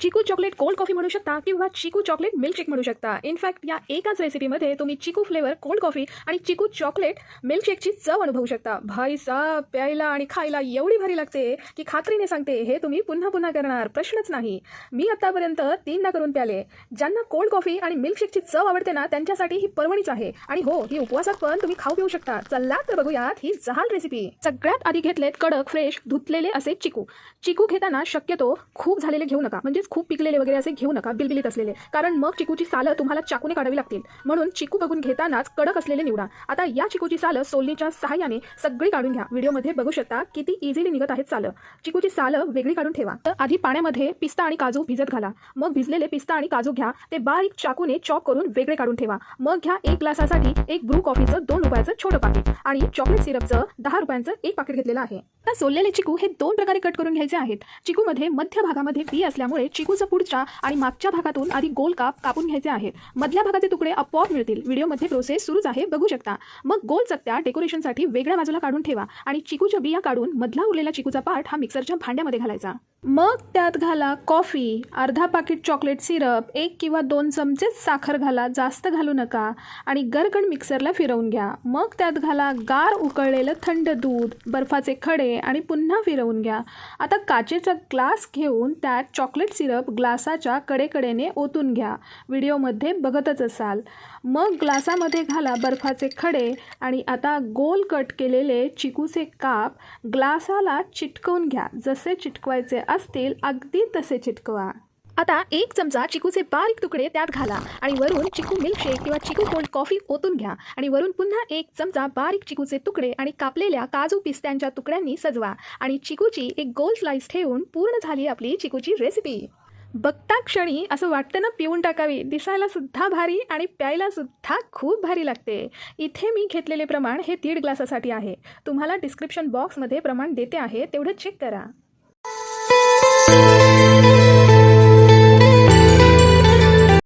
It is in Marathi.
चिकू चॉकलेट कोल्ड कॉफी म्हणू शकता किंवा चिकू चॉकलेट मिल्कशेक म्हणू शकता। इनफॅक्ट या एकाच रेसिपीमध्ये तुम्ही चिकू फ्लेवर कोल्ड कॉफी आणि चिकू चॉकलेट मिल्कशेकची चव अनुभवू शकता। भाई साहब, प्यायला आणि खायला एवढी भारी लागते की खात्रीने सांगते हे तुम्ही पुन्हा पुन्हा करणार, प्रश्नच नाही। मी आतापर्यंत 3दा करून प्याले। ज्यांना कोल्ड कॉफी आणि मिल्कशेकची चव आवडते ना, त्यांच्यासाठी ही पर्वणीच आहे। आणि हो, ही उपवासात पण तुम्ही खाऊ पिऊ शकता। चला तर बघूयात ही जहाल रेसिपी। सगळ्यात आधी घेतलेत कडक फ्रेश धुतलेले असे चिकू। चिकू घेताना शक्यतो खूप झालेले घेऊ नका, म्हणजे खूप पिकलेले वगैरे असे घेऊ नका, बिलबिलीत असलेले, कारण मग चिकूची सालं तुम्हाला चाकूने काढावी लागतील। म्हणून चिकू बघून घेतानाच कडक असलेले निवडा। आता या चिकूची सालं सोलणीच्या सहाय्याने सगळी काढून घ्या। व्हिडिओमध्ये बघू शकता किती इझिली निघत आहेत सालं। चिकूची सालं वेगळी काढून ठेवा। तर आधी पाण्यामध्ये पिस्ता आणि काजू भिजत घाला। मग भिजलेले पिस्ता आणि काजू घ्या, ते बारीक चाकूने चॉप करून वेगळे काढून ठेवा। मग घ्या 1 ग्लासासाठी 1 ब्रू कॉफीचं 2 रुपयाचं छोटं पाकीट आणि चॉकलेट सिरपचं 10 रुपयांचं 1 पाकीट घेतलेलं आहे। आता सोललेले चिकू हे 2 प्रकारे कट करून घ्यायचे आहेत। चिकूमध्ये मध्य भागामध्ये बी असल्यामुळे चिकूचं पुढच्या आणि मागच्या भागातून आधी गोल कापून घ्यायचे आहेत। मधल्या भागाचे तुकडे आपोआप मिळतील। व्हिडिओमध्ये प्रोसेस सुरूच आहे, बघू शकता। मग गोल चकत्या डेकोरेशनसाठी वेगळ्या बाजूला काढून ठेवा आणि चिकूच्या बिया काढून मधला उरलेला चिकूचा पार्ट हा मिक्सरच्या भांड्यामध्ये घालायचा। मग त्यात घाला कॉफी, अर्धा पाकीट चॉकलेट सिरप, 1 किंवा 2 चमचे साखर घाला, जास्त घालू नका, आणि गरकन मिक्सरला फिरवून घ्या। मग त्यात घाला गार उकळलेलं थंड दूध, बर्फाचे खडे आणि पुन्हा फिरवून घ्या। आता काचेचा ग्लास घेऊन त्यात चॉकलेट सिरप ग्लासाच्या कडेकडेने ओतून घ्या, व्हिडिओमध्ये बघतच असाल। मग ग्लासामध्ये घाला बर्फाचे खडे आणि आता गोल कट केलेले चिकूचे काप ग्लासाला चिटकवून घ्या। जसे चिटकवायचे असतील अगदी तसे चिटकवा। आता 1 चमचा चिकूचे बारीक तुकडे त्यात घाला आणि वरून चिकू मिल्कशेक किंवा चिकू कोल्ड कॉफी ओतून घ्या आणि वरून पुन्हा 1 चमचा बारीक चिकूचे तुकडे आणि कापलेल्या काजू पिस्त्यांच्या तुकड्यांनी सजवा आणि चिकूची एक गोल स्लाइस ठेवून पूर्ण झाली आपली चिकूची रेसिपी। बघता क्षणी असं वाटतं ना पिऊन टाकावी। दिसायला सुद्धा भारी आणि प्यायला सुद्धा खूप भारी लागते। इथे मी घेतलेले प्रमाण हे 1.5 ग्लासासाठी आहे। तुम्हाला डिस्क्रिप्शन बॉक्समध्ये प्रमाण देते आहे, तेवढं चेक करा।